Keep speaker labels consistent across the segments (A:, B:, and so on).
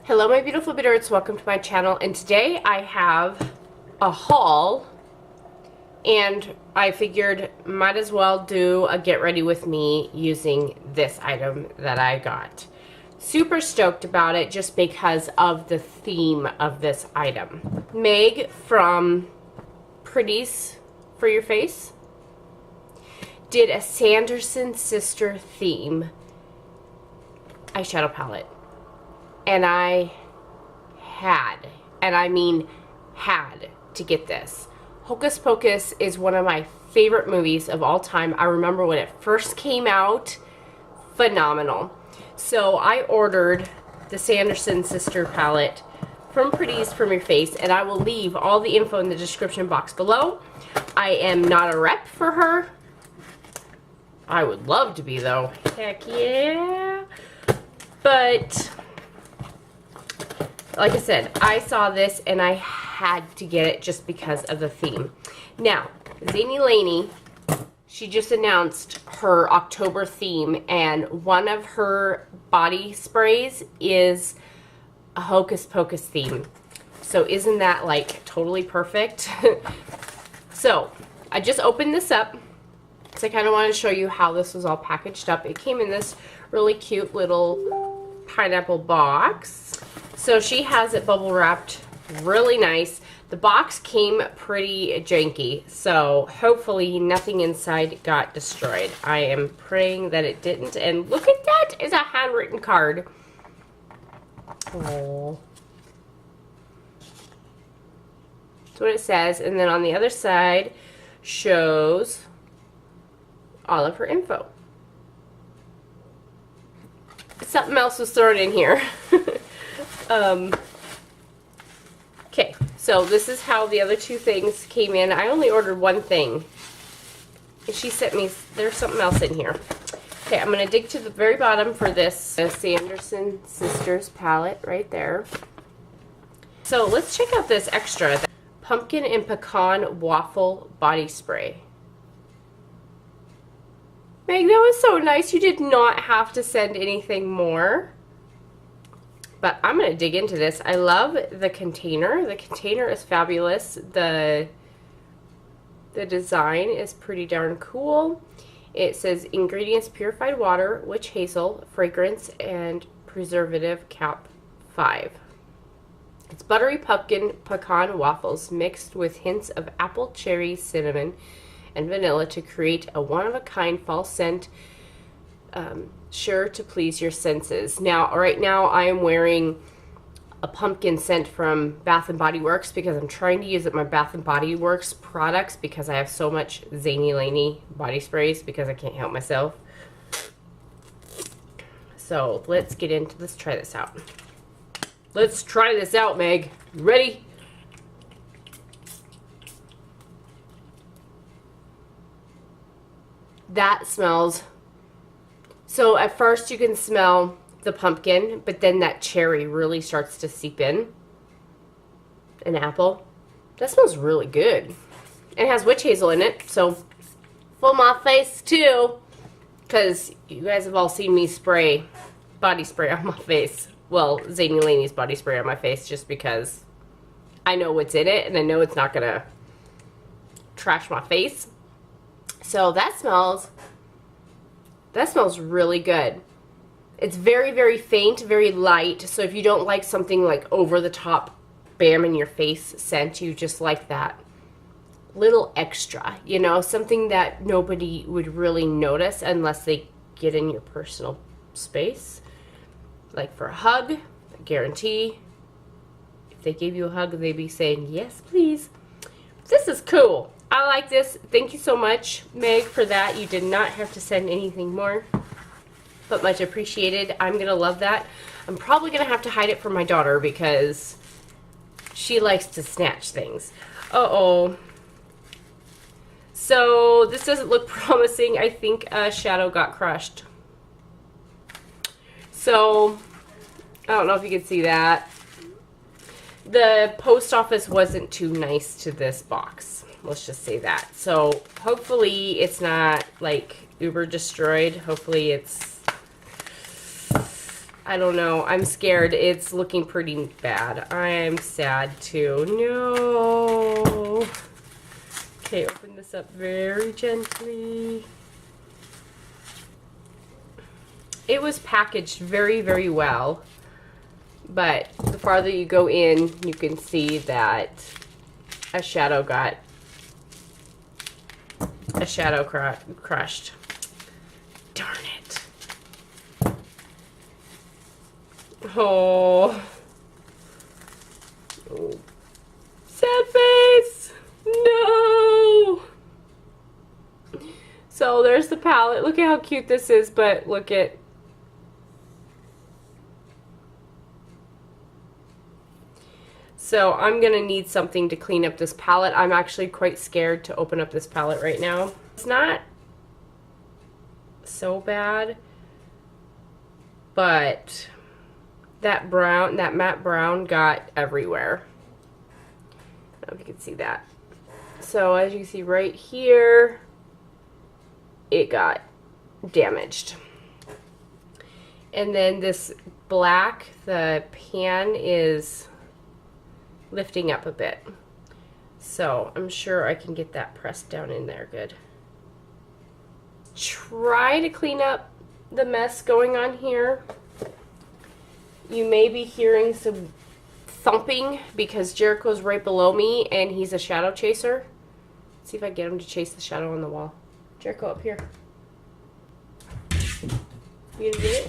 A: Hello my beautiful Bitterroots, welcome to my channel, and today I have a haul, and I figured might as well do a get ready with me using this item that I got. Super stoked about it just because of the theme of this item. Meg from Pretties for your face did a Sanderson sister theme eyeshadow palette. And I had to get this. Hocus Pocus is one of my favorite movies of all time. I remember when it first came out, phenomenal. So I ordered the Sanderson sister palette from Pretties from Your Face, and I will leave all the info in the description box below. I am not a rep for her. I would love to be though. Heck yeah. But like I said, I saw this and I had to get it just because of the theme. Now, Zany Laney, she just announced her October theme, and one of her body sprays is a Hocus Pocus theme. So isn't that like totally perfect? So I just opened this up because I kind of wanted to show you how this was all packaged up. It came in this really cute little pineapple box. So she has it bubble wrapped really nice. The box came pretty janky, so hopefully nothing inside got destroyed. I am praying that it didn't. And look at that, it's a handwritten card. Oh, that's what it says. And then on the other side shows all of her info. Something else was thrown in here. Okay, so this is how the other two things came in. I only ordered one thing, and she sent me, there's something else in here. Okay, I'm going to dig to the very bottom for this Sanderson Sisters palette right there. So let's check out this extra. Pumpkin and Pecan Waffle Body Spray. Meg, that was so nice. You did not have to send anything more. But I'm going to dig into this. I love the container. The container is fabulous. The design is pretty darn cool. It says ingredients: purified water, witch hazel, fragrance, and preservative cap 5. It's buttery pumpkin pecan waffles mixed with hints of apple, cherry, cinnamon, and vanilla to create a one-of-a-kind fall scent, sure to please your senses. Now, right now I am wearing a pumpkin scent from Bath and Body Works because I'm trying to use up my Bath and Body Works products because I have so much Zany Laney body sprays because I can't help myself. So let's get into this. Try this out. Let's try this out, Meg. Ready? That smells, so at first you can smell the pumpkin, but then that cherry really starts to seep in. An apple. That smells really good. It has witch hazel in it, so for my face too, because you guys have all seen me spray body spray on my face. Well, Zany Laney's body spray on my face just because I know what's in it and I know it's not going to trash my face. So that smells really good. It's very, very faint, very light. So if you don't like something like over the top, bam in your face scent, you just like that little extra, you know, something that nobody would really notice unless they get in your personal space. Like for a hug, I guarantee if they gave you a hug, they'd be saying, yes, please. This is cool. I like this. Thank you so much, Meg, for that. You did not have to send anything more, but much appreciated. I'm going to love that. I'm probably going to have to hide it from my daughter because she likes to snatch things. Uh-oh. So this doesn't look promising. I think a shadow got crushed. So I don't know if you can see that. The post office wasn't too nice to this box. Let's just say that. So hopefully it's not like uber destroyed. Hopefully it's I don't know. I'm scared. It's looking pretty bad. I'm sad too. No. Okay, open this up very gently. It was packaged very, very well. But the farther you go in, you can see that a shadow crushed. Darn it. Oh. Oh. Sad face. No. So there's the palette. Look at how cute this is, but look at. So I'm going to need something to clean up this palette. I'm actually quite scared to open up this palette right now. It's not so bad, but that brown, that matte brown got everywhere. I don't know if you can see that. So as you can see right here, it got damaged. And then this black, the pan is lifting up a bit. So I'm sure I can get that pressed down in there good. Try to clean up the mess going on here. You may be hearing some thumping because Jericho's right below me and he's a shadow chaser. Let's see if I get him to chase the shadow on the wall. Jericho, up here. You gonna get it?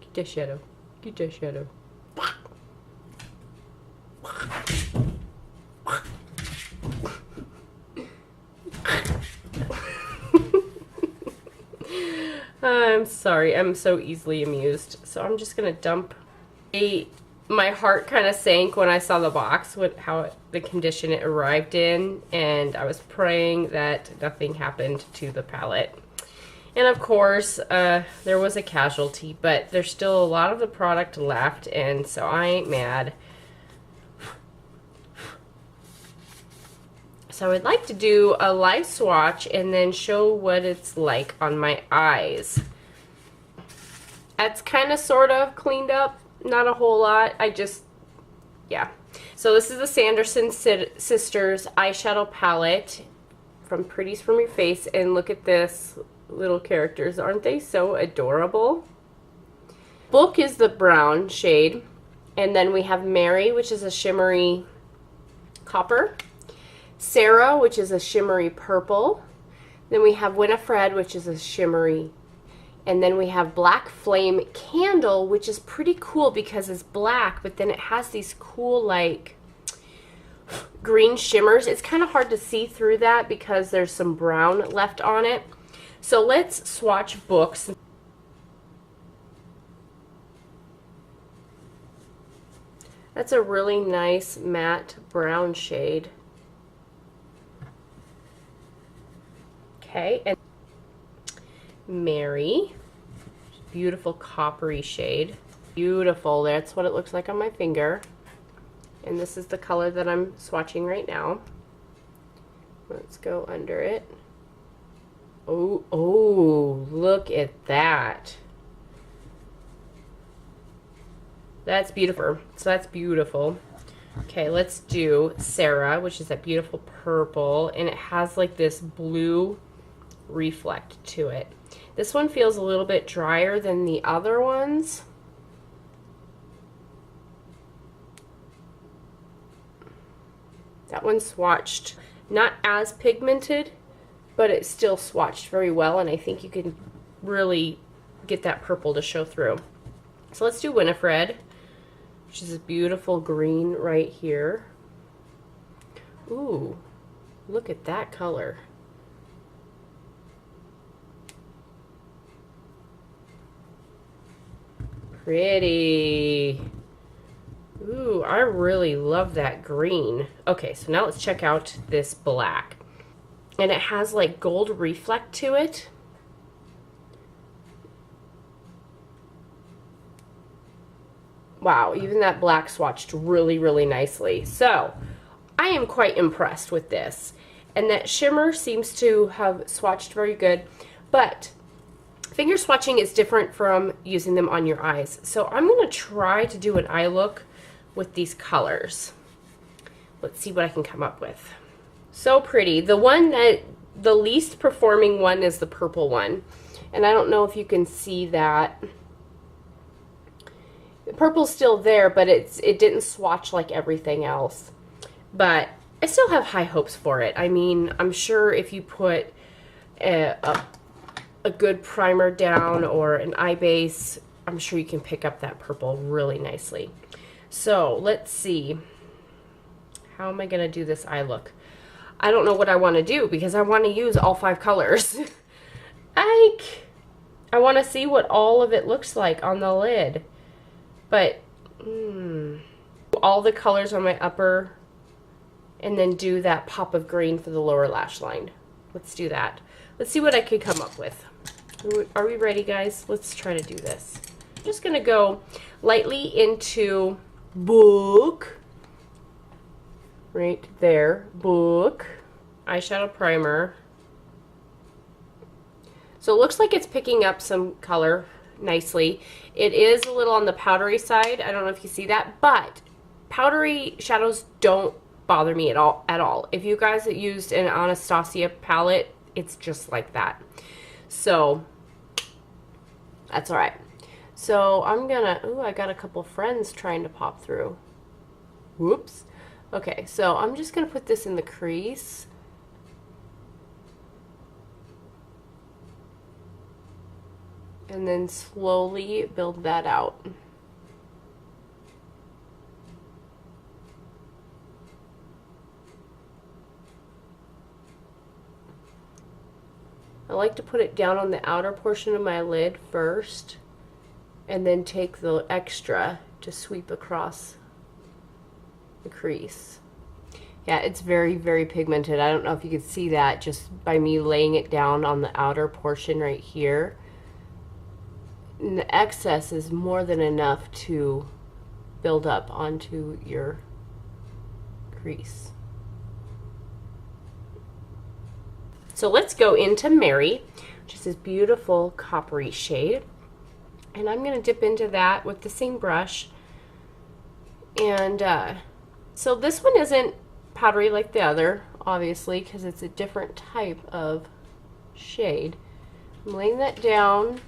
A: Get that shadow. Get that shadow. I'm sorry, I'm so easily amused. So I'm just gonna dump my heart kind of sank when I saw the box, the condition it arrived in, and I was praying that nothing happened to the palette. And of course, there was a casualty, but there's still a lot of the product left, and so I ain't mad. So I'd like to do a live swatch and then show what it's like on my eyes. That's kind of sort of cleaned up, not a whole lot. Yeah. So this is the Sanderson Sisters eyeshadow palette from Pretties From Your Face, and look at this little characters. Aren't they so adorable? Book is the brown shade, and then we have Mary, which is a shimmery copper. Sarah, which is a shimmery purple. Then we have Winifred, which is a shimmery. And then we have Black Flame Candle, which is pretty cool because it's black, but then it has these cool, like, green shimmers. It's kind of hard to see through that because there's some brown left on it. So let's swatch books. That's a really nice matte brown shade. Okay, and Mary, beautiful coppery shade. Beautiful, that's what it looks like on my finger. And this is the color that I'm swatching right now. Let's go under it. Oh, oh, look at that. That's beautiful. So that's beautiful. Okay, let's do Sarah, which is that beautiful purple, and it has like this blue reflect to it. This one feels a little bit drier than the other ones. That one swatched not as pigmented, but it still swatched very well, and I think you can really get that purple to show through. So let's do Winifred, which is a beautiful green right here. Ooh, look at that color. Pretty. Ooh, I really love that green. Okay, so now let's check out this black. And it has like gold reflect to it. Wow, even that black swatched really, really nicely. So, I am quite impressed with this. And that shimmer seems to have swatched very good. But Finger swatching is different from using them on your eyes. So I'm going to try to do an eye look with these colors. Let's see what I can come up with. So pretty. The one that, the least performing one is the purple one. And I don't know if you can see that. The purple's still there, but it didn't swatch like everything else. But I still have high hopes for it. I mean, I'm sure if you put a good primer down or an eye base, I'm sure you can pick up that purple really nicely. So let's see. How am I going to do this eye look? I don't know what I want to do because I want to use all 5 colors. I want to see what all of it looks like on the lid. But all the colors on my upper and then do that pop of green for the lower lash line. Let's do that. Let's see what I could come up with. Are we ready, guys? Let's try to do this. I'm just going to go lightly into Book. Right there. Book. Eyeshadow primer. So it looks like it's picking up some color nicely. It is a little on the powdery side. I don't know if you see that, but powdery shadows don't bother me at all. If you guys used an Anastasia palette, it's just like that. So that's all right. So I'm gonna, ooh, I got a couple friends trying to pop through. Whoops. Okay, so I'm just gonna put this in the crease. And then slowly build that out. I like to put it down on the outer portion of my lid first, and then take the extra to sweep across the crease. Yeah, it's very, very pigmented. I don't know if you can see that just by me laying it down on the outer portion right here. And the excess is more than enough to build up onto your crease. So let's go into Mary, which is this beautiful coppery shade. And I'm going to dip into that with the same brush. And so this one isn't powdery like the other, obviously, because it's a different type of shade. I'm laying that down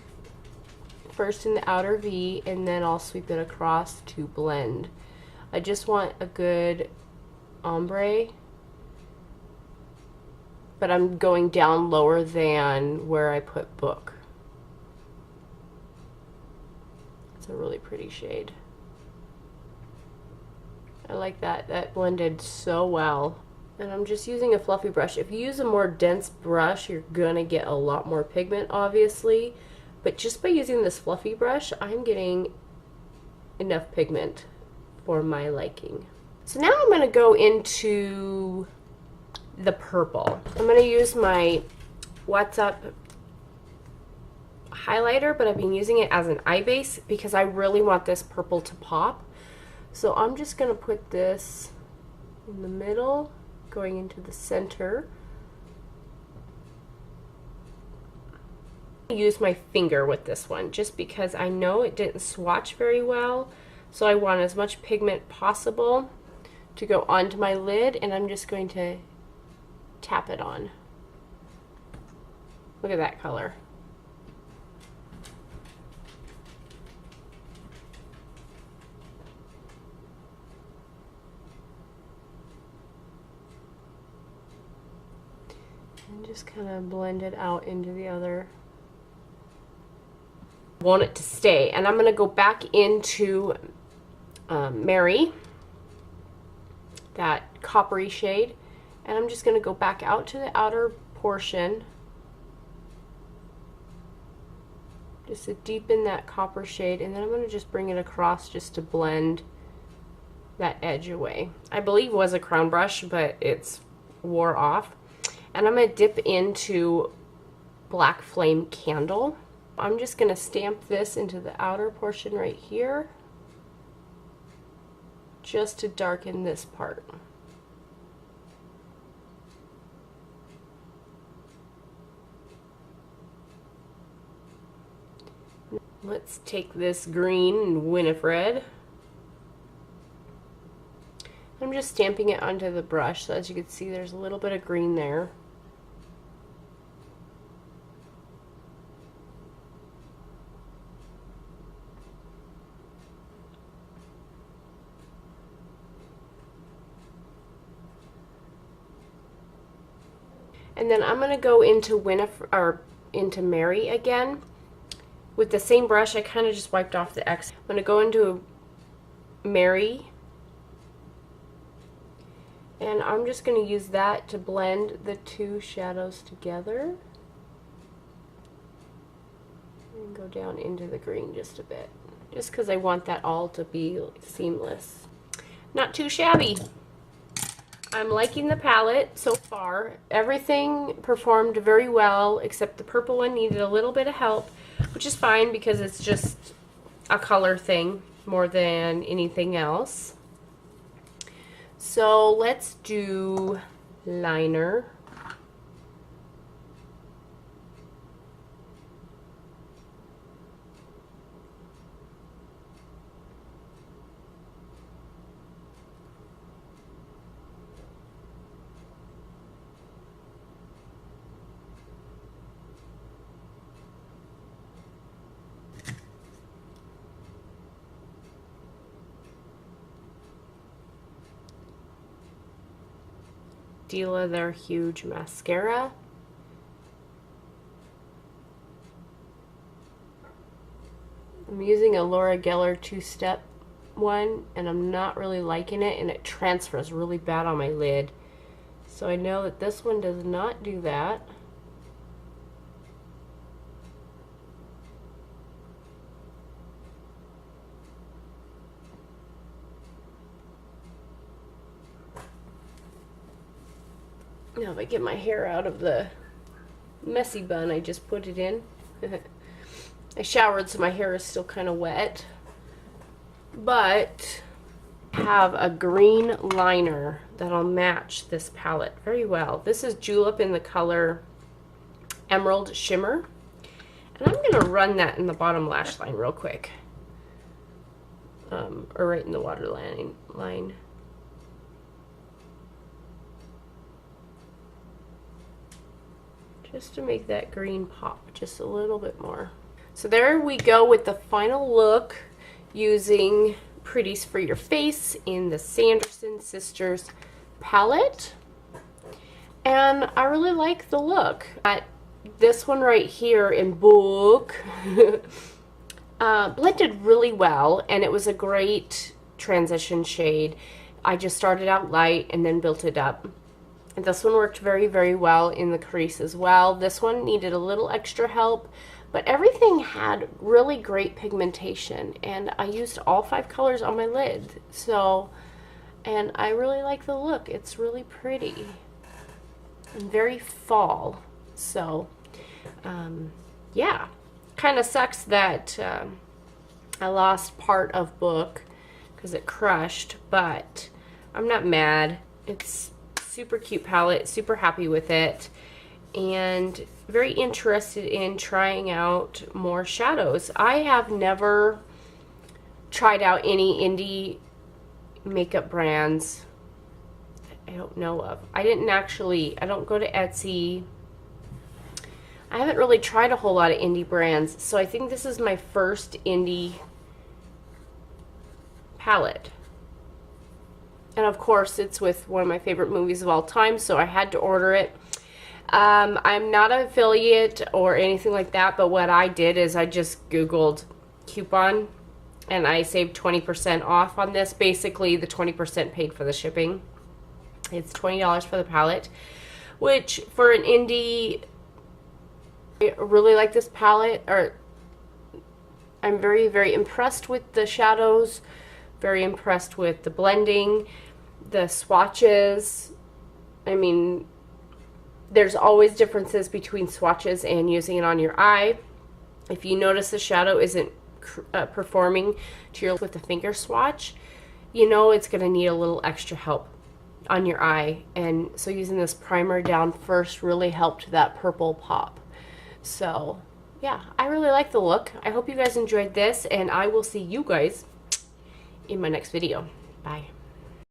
A: first in the outer V, and then I'll sweep it across to blend. I just want a good ombre, but I'm going down lower than where I put Book. It's a really pretty shade. I like that. That blended so well. And I'm just using a fluffy brush. If you use a more dense brush, you're gonna get a lot more pigment, obviously. But just by using this fluffy brush, I'm getting enough pigment for my liking. So now I'm gonna go into the purple. I'm gonna use my What's Up highlighter, but I've been using it as an eye base because I really want this purple to pop. So I'm just gonna put this in the middle, going into the center. Use my finger with this one just because I know it didn't swatch very well, so I want as much pigment possible to go onto my lid, and I'm just going to tap it on. Look at that color. And just kind of blend it out into the other. Want it to stay, and I'm going to go back into Mary, that coppery shade, and I'm just going to go back out to the outer portion just to deepen that copper shade, and then I'm going to just bring it across just to blend that edge away. I believe it was a crown brush, but it's wore off. And I'm going to dip into Black Flame Candle. I'm just going to stamp this into the outer portion right here just to darken this part. Let's take this green and Winifred. I'm just stamping it onto the brush, so as you can see there's a little bit of green there. And then I'm going to go into into Mary again. With the same brush, I kind of just wiped off the X. I'm going to go into Mary. And I'm just going to use that to blend the two shadows together. And go down into the green just a bit. Just because I want that all to be seamless. Not too shabby. I'm liking the palette so far. Everything performed very well, except the purple one needed a little bit of help, which is fine because it's just a color thing more than anything else. So let's do liner. Stila their huge mascara. I'm using a Laura Geller two-step one, and I'm not really liking it, and it transfers really bad on my lid. So I know that this one does not do that. Now if I get my hair out of the messy bun I just put it in. I showered, so my hair is still kind of wet. But I have a green liner that'll match this palette very well. This is Julep in the color Emerald Shimmer. And I'm going to run that in the bottom lash line real quick. Or right in the waterline line. Just to make that green pop just a little bit more. So there we go with the final look using Pretties for Your Face in the Sanderson Sisters palette. And I really like the look. This one right here in Book blended really well, and it was a great transition shade. I just started out light and then built it up. And this one worked very, very well in the crease as well. This one needed a little extra help, but everything had really great pigmentation, and I used all 5 colors on my lid. So, and I really like the look. It's really pretty and very fall. So, yeah, kind of sucks that I lost part of Book because it crushed, but I'm not mad. It's super cute palette, super happy with it, and very interested in trying out more shadows. I have never tried out any indie makeup brands I don't know of. I don't go to Etsy. I haven't really tried a whole lot of indie brands, so I think this is my first indie palette. And of course, it's with one of my favorite movies of all time, so I had to order it. I'm not an affiliate or anything like that, but what I did is I just Googled coupon, and I saved 20% off on this. Basically, the 20% paid for the shipping. It's $20 for the palette, which for an indie, I really like this palette. I'm very, very impressed with the shadows, very impressed with the blending. The swatches, I mean, there's always differences between swatches and using it on your eye. If you notice the shadow isn't performing to your with the finger swatch, you know it's going to need a little extra help on your eye. And so using this primer down first really helped that purple pop. So yeah, I really like the look. I hope you guys enjoyed this, and I will see you guys in my next video. Bye.